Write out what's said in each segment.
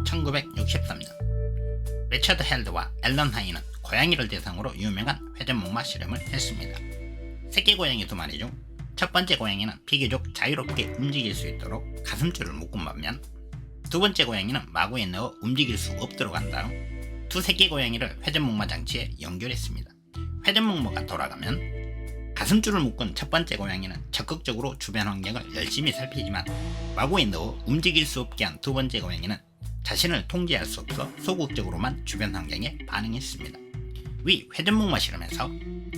1963년 리처드 헬드와 앨런 하이는 고양이를 대상으로 유명한 회전목마 실험을 했습니다. 새끼 고양이 두 마리 중 첫 번째 고양이는 비교적 자유롭게 움직일 수 있도록 가슴줄을 묶은 반면 두 번째 고양이는 마구에 넣어 움직일 수 없도록 한 다음 두 새끼 고양이를 회전목마 장치에 연결했습니다. 회전목마가 돌아가면 가슴줄을 묶은 첫 번째 고양이는 적극적으로 주변 환경을 열심히 살피지만 마구에 넣어 움직일 수 없게 한 두 번째 고양이는 자신을 통제할 수 없어 소극적으로만 주변 환경에 반응했습니다. 위 회전목마 실험에서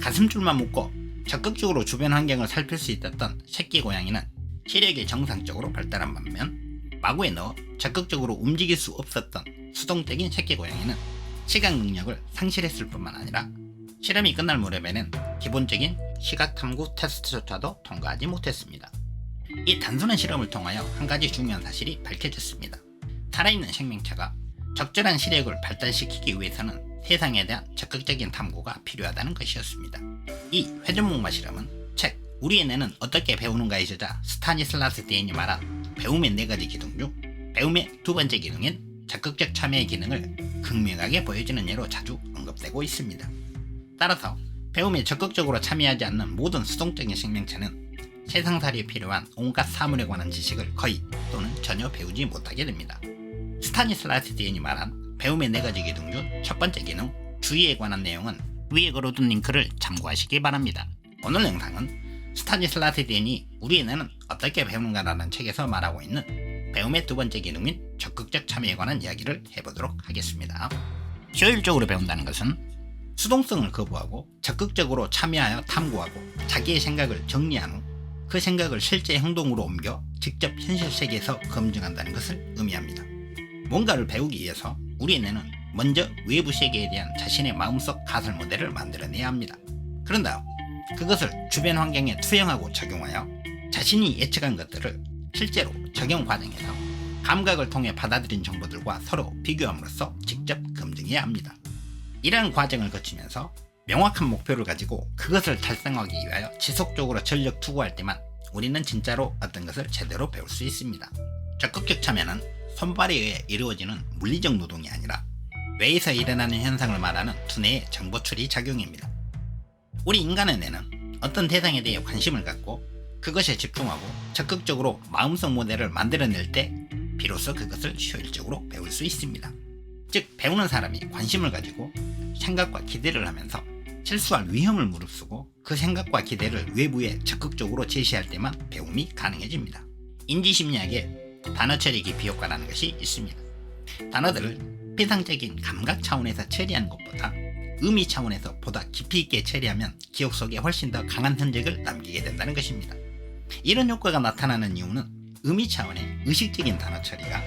가슴줄만 묶고 적극적으로 주변 환경을 살필 수 있었던 새끼 고양이는 시력이 정상적으로 발달한 반면 마구에 넣어 적극적으로 움직일 수 없었던 수동적인 새끼 고양이는 시각 능력을 상실했을 뿐만 아니라 실험이 끝날 무렵에는 기본적인 시각 탐구 테스트조차도 통과하지 못했습니다. 이 단순한 실험을 통하여 한 가지 중요한 사실이 밝혀졌습니다. 살아있는 생명체가 적절한 시력을 발달시키기 위해서는 세상에 대한 적극적인 탐구가 필요하다는 것이었습니다. 이 회전목마 실험은 책 우리의 뇌는 어떻게 배우는가의 저자 스타니슬라스 데인이 말한 배움의 4가지 기능 중 배움의 두 번째 기능인 적극적 참여의 기능을 극명하게 보여주는 예로 자주 언급되고 있습니다. 따라서 배움에 적극적으로 참여하지 않는 모든 수동적인 생명체는 세상살이에 필요한 온갖 사물에 관한 지식을 거의 또는 전혀 배우지 못하게 됩니다. 스타니슬라스 데인이 말한 배움의 4가지 기능 중 첫 번째 기능 주의에 관한 내용은 위에 걸어둔 링크를 참고하시기 바랍니다. 오늘 영상은 스타니슬라스 데인이 우리의 뇌는 어떻게 배우는가라는 책에서 말하고 있는 배움의 두 번째 기능인 적극적 참여에 관한 이야기를 해보도록 하겠습니다. 효율적으로 배운다는 것은 수동성을 거부하고 적극적으로 참여하여 탐구하고 자기의 생각을 정리한 후 그 생각을 실제 행동으로 옮겨 직접 현실 세계에서 검증한다는 것을 의미합니다. 뭔가를 배우기 위해서 우리의 뇌는 먼저 외부 세계에 대한 자신의 마음속 가설 모델을 만들어내야 합니다. 그런 다음 그것을 주변 환경에 투영하고 적용하여 자신이 예측한 것들을 실제로 적용 과정에서 감각을 통해 받아들인 정보들과 서로 비교함으로써 직접 검증해야 합니다. 이러한 과정을 거치면서 명확한 목표를 가지고 그것을 달성하기 위하여 지속적으로 전력 투구할 때만 우리는 진짜로 어떤 것을 제대로 배울 수 있습니다. 적극적 참여는 손발에 의해 이루어지는 물리적 노동이 아니라 뇌에서 일어나는 현상을 말하는 두뇌의 정보 처리 작용입니다. 우리 인간의 뇌는 어떤 대상에 대해 관심을 갖고 그것에 집중하고 적극적으로 마음속 모델을 만들어낼 때 비로소 그것을 효율적으로 배울 수 있습니다. 즉 배우는 사람이 관심을 가지고 생각과 기대를 하면서 실수할 위험을 무릅쓰고 그 생각과 기대를 외부에 적극적으로 제시할 때만 배움이 가능해집니다. 인지심리학에 단어 처리 깊이 효과라는 것이 있습니다. 단어들을 피상적인 감각 차원에서 처리하는 것보다 의미 차원에서 보다 깊이 있게 처리하면 기억 속에 훨씬 더 강한 흔적을 남기게 된다는 것입니다. 이런 효과가 나타나는 이유는 의미 차원의 의식적인 단어 처리가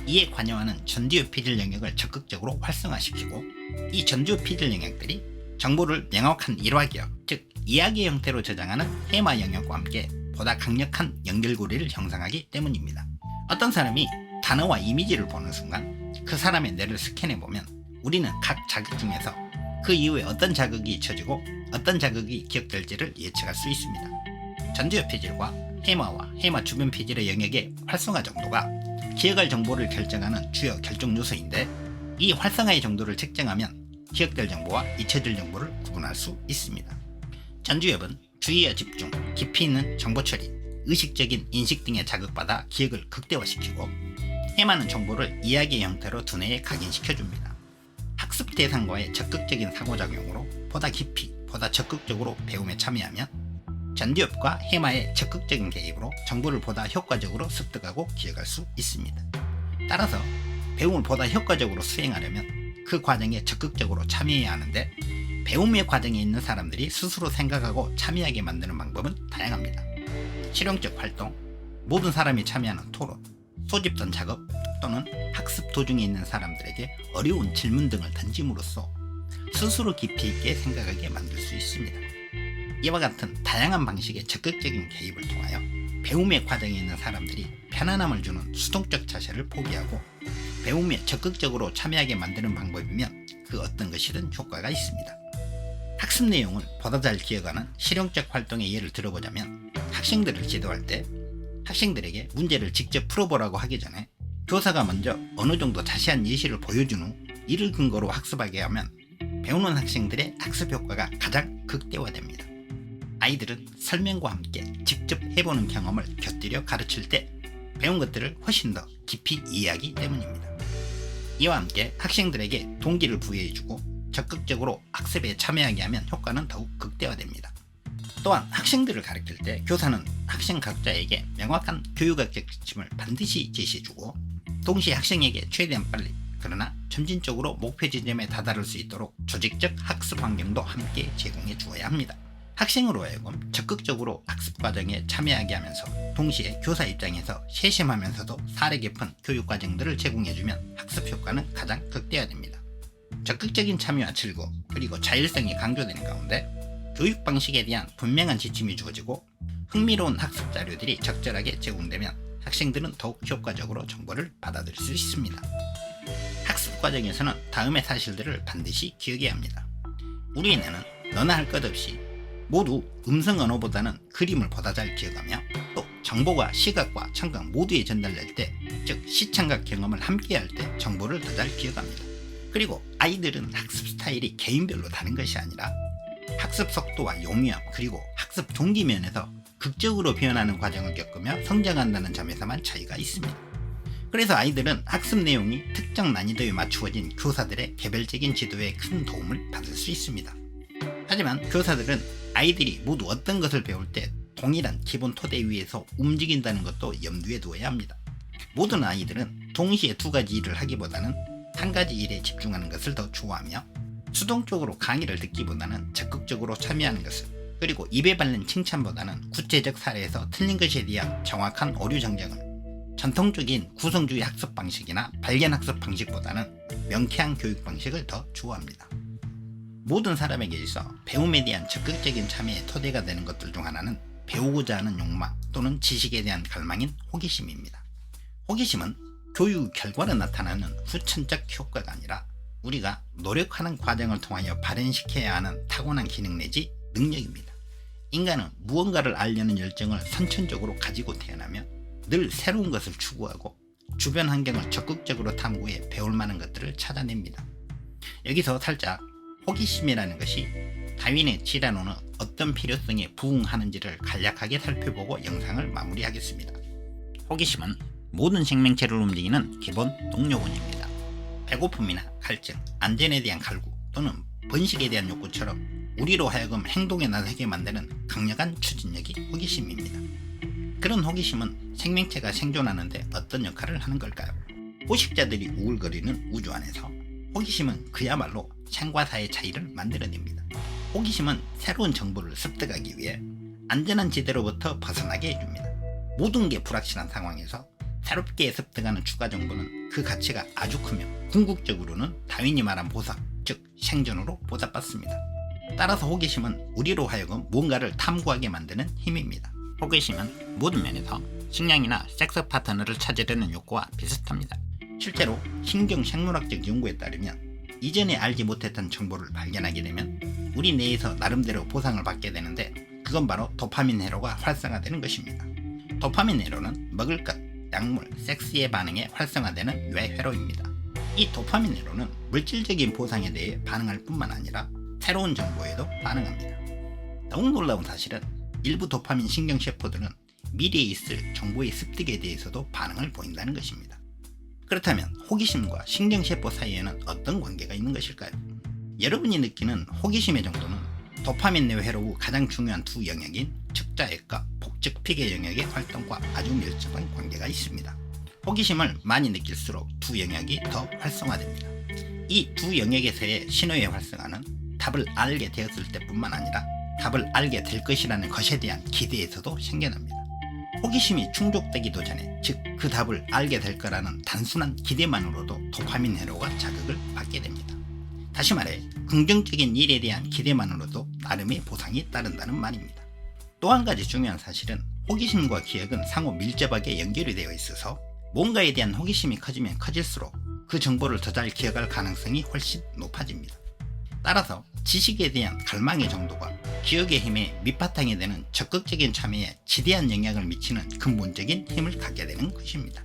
이에 관여하는 전두엽 피질 영역을 적극적으로 활성화시키고 이 전두엽 피질 영역들이 정보를 명확한 일화기억, 즉 이야기의 형태로 저장하는 해마 영역과 함께 보다 강력한 연결고리를 형성하기 때문입니다. 어떤 사람이 단어와 이미지를 보는 순간 그 사람의 뇌를 스캔해보면 우리는 각 자극 중에서 그 이후에 어떤 자극이 잊혀지고 어떤 자극이 기억될지를 예측할 수 있습니다. 전두엽 피질과 해마와 해마 주변 피질의 영역의 활성화 정도가 기억할 정보를 결정하는 주요 결정 요소인데 이 활성화의 정도를 측정하면 기억될 정보와 잊혀질 정보를 구분할 수 있습니다. 전두엽은 주의와 집중, 깊이 있는 정보 처리, 의식적인 인식 등에 자극받아 기억을 극대화시키고 해마는 정보를 이야기의 형태로 두뇌에 각인시켜줍니다. 학습 대상과의 적극적인 상호작용으로 보다 깊이, 보다 적극적으로 배움에 참여하면 전두엽과 해마의 적극적인 개입으로 정보를 보다 효과적으로 습득하고 기억할 수 있습니다. 따라서 배움을 보다 효과적으로 수행하려면 그 과정에 적극적으로 참여해야 하는데 배움의 과정에 있는 사람들이 스스로 생각하고 참여하게 만드는 방법은 다양합니다. 실용적 활동, 모든 사람이 참여하는 토론, 소집단 작업 또는 학습 도중에 있는 사람들에게 어려운 질문 등을 던짐으로써 스스로 깊이 있게 생각하게 만들 수 있습니다. 이와 같은 다양한 방식의 적극적인 개입을 통하여 배움의 과정에 있는 사람들이 편안함을 주는 수동적 자세를 포기하고 배움에 적극적으로 참여하게 만드는 방법이면 그 어떤 것이든 효과가 있습니다. 학습 내용을 보다 잘 기억하는 실용적 활동의 예를 들어보자면 학생들을 지도할 때 학생들에게 문제를 직접 풀어보라고 하기 전에 교사가 먼저 어느 정도 자세한 예시를 보여준 후 이를 근거로 학습하게 하면 배우는 학생들의 학습 효과가 가장 극대화됩니다. 아이들은 설명과 함께 직접 해보는 경험을 곁들여 가르칠 때 배운 것들을 훨씬 더 깊이 이해하기 때문입니다. 이와 함께 학생들에게 동기를 부여해주고 적극적으로 학습에 참여하게 하면 효과는 더욱 극대화됩니다. 또한 학생들을 가르칠 때 교사는 학생 각자에게 명확한 교육학적 지침을 반드시 제시해주고 동시에 학생에게 최대한 빨리 그러나 점진적으로 목표 지점에 다다를 수 있도록 조직적 학습 환경도 함께 제공해 주어야 합니다. 학생으로 하여금 적극적으로 학습 과정에 참여하게 하면서 동시에 교사 입장에서 세심하면서도 사려 깊은 교육 과정들을 제공해주면 학습 효과는 가장 극대화됩니다. 적극적인 참여와 즐거움 그리고 자율성이 강조되는 가운데 교육 방식에 대한 분명한 지침이 주어지고 흥미로운 학습 자료들이 적절하게 제공되면 학생들은 더욱 효과적으로 정보를 받아들일 수 있습니다. 학습 과정에서는 다음의 사실들을 반드시 기억해야 합니다. 우리 뇌는 너나 할 것 없이 모두 음성 언어보다는 그림을 보다 잘 기억하며 또 정보가 시각과 청각 모두에 전달될 때, 즉 시청각 경험을 함께 할 때 정보를 더 잘 기억합니다. 그리고 아이들은 학습 스타일이 개인별로 다른 것이 아니라 학습 속도와 용이함 그리고 학습 동기 면에서 극적으로 변하는 과정을 겪으며 성장한다는 점에서만 차이가 있습니다. 그래서 아이들은 학습 내용이 특정 난이도에 맞추어진 교사들의 개별적인 지도에 큰 도움을 받을 수 있습니다. 하지만 교사들은 아이들이 모두 어떤 것을 배울 때 동일한 기본 토대 위에서 움직인다는 것도 염두에 두어야 합니다. 모든 아이들은 동시에 두 가지 일을 하기보다는 한 가지 일에 집중하는 것을 더 좋아하며 수동적으로 강의를 듣기보다는 적극적으로 참여하는 것을, 그리고 입에 바른 칭찬보다는 구체적 사례에서 틀린 것에 대한 정확한 오류 정정을, 전통적인 구성주의 학습 방식이나 발견 학습 방식보다는 명쾌한 교육 방식을 더 좋아합니다. 모든 사람에게 있어 배움에 대한 적극적인 참여의 토대가 되는 것들 중 하나는 배우고자 하는 욕망 또는 지식에 대한 갈망인 호기심입니다. 호기심은 교육 결과로 나타나는 후천적 효과가 아니라 우리가 노력하는 과정을 통하여 발현시켜야 하는 타고난 기능 내지 능력입니다. 인간은 무언가를 알려는 열정을 선천적으로 가지고 태어나며 늘 새로운 것을 추구하고 주변 환경을 적극적으로 탐구해 배울 만한 것들을 찾아냅니다. 여기서 살짝 호기심이라는 것이 다윈의 질환으로는 어떤 필요성에 부응하는지를 간략하게 살펴보고 영상을 마무리하겠습니다. 호기심은 모든 생명체를 움직이는 기본 동력원입니다. 배고픔이나 갈증, 안전에 대한 갈구 또는 번식에 대한 욕구처럼 우리로 하여금 행동에 나서게 만드는 강력한 추진력이 호기심입니다. 그런 호기심은 생명체가 생존하는데 어떤 역할을 하는 걸까요? 포식자들이 우글거리는 우주 안에서 호기심은 그야말로 생과 사의 차이를 만들어냅니다. 호기심은 새로운 정보를 습득하기 위해 안전한 지대로부터 벗어나게 해줍니다. 모든 게 불확실한 상황에서 새롭게 습득하는 추가 정보는 그 가치가 아주 크며 궁극적으로는 다윈이 말한 보상, 즉 생존으로 보답받습니다. 따라서 호기심은 우리로 하여금 무언가를 탐구하게 만드는 힘입니다. 호기심은 모든 면에서 식량이나 섹스 파트너를 찾으려는 욕구와 비슷합니다. 실제로 신경생물학적 연구에 따르면 이전에 알지 못했던 정보를 발견하게 되면 우리 뇌에서 나름대로 보상을 받게 되는데 그건 바로 도파민 회로가 활성화되는 것입니다. 도파민 회로는 먹을 것, 약물, 섹스의 반응에 활성화되는 뇌회로입니다. 이 도파민 회로는 물질적인 보상에 대해 반응할 뿐만 아니라 새로운 정보에도 반응합니다. 더욱 놀라운 사실은 일부 도파민 신경세포들은 미래에 있을 정보의 습득에 대해서도 반응을 보인다는 것입니다. 그렇다면 호기심과 신경세포 사이에는 어떤 관계가 있는 것일까요? 여러분이 느끼는 호기심의 정도는 도파민 내 회로 후 가장 중요한 두 영역인 적자액과 복적피계 영역의 활동과 아주 밀접한 관계가 있습니다. 호기심을 많이 느낄수록 두 영역이 더 활성화됩니다. 이 두 영역에서의 신호의 활성화는 답을 알게 되었을 때뿐만 아니라 답을 알게 될 것이라는 것에 대한 기대에서도 생겨납니다. 호기심이 충족되기도 전에, 즉 그 답을 알게 될 거라는 단순한 기대만으로도 도파민 회로가 자극을 받게 됩니다. 다시 말해 긍정적인 일에 대한 기대만으로도 나름의 보상이 따른다는 말입니다. 또 한 가지 중요한 사실은 호기심과 기억은 상호 밀접하게 연결이 되어 있어서 뭔가에 대한 호기심이 커지면 커질수록 그 정보를 더 잘 기억할 가능성이 훨씬 높아집니다. 따라서 지식에 대한 갈망의 정도가 기억의 힘의 밑바탕이 되는 적극적인 참여에 지대한 영향을 미치는 근본적인 힘을 갖게 되는 것입니다.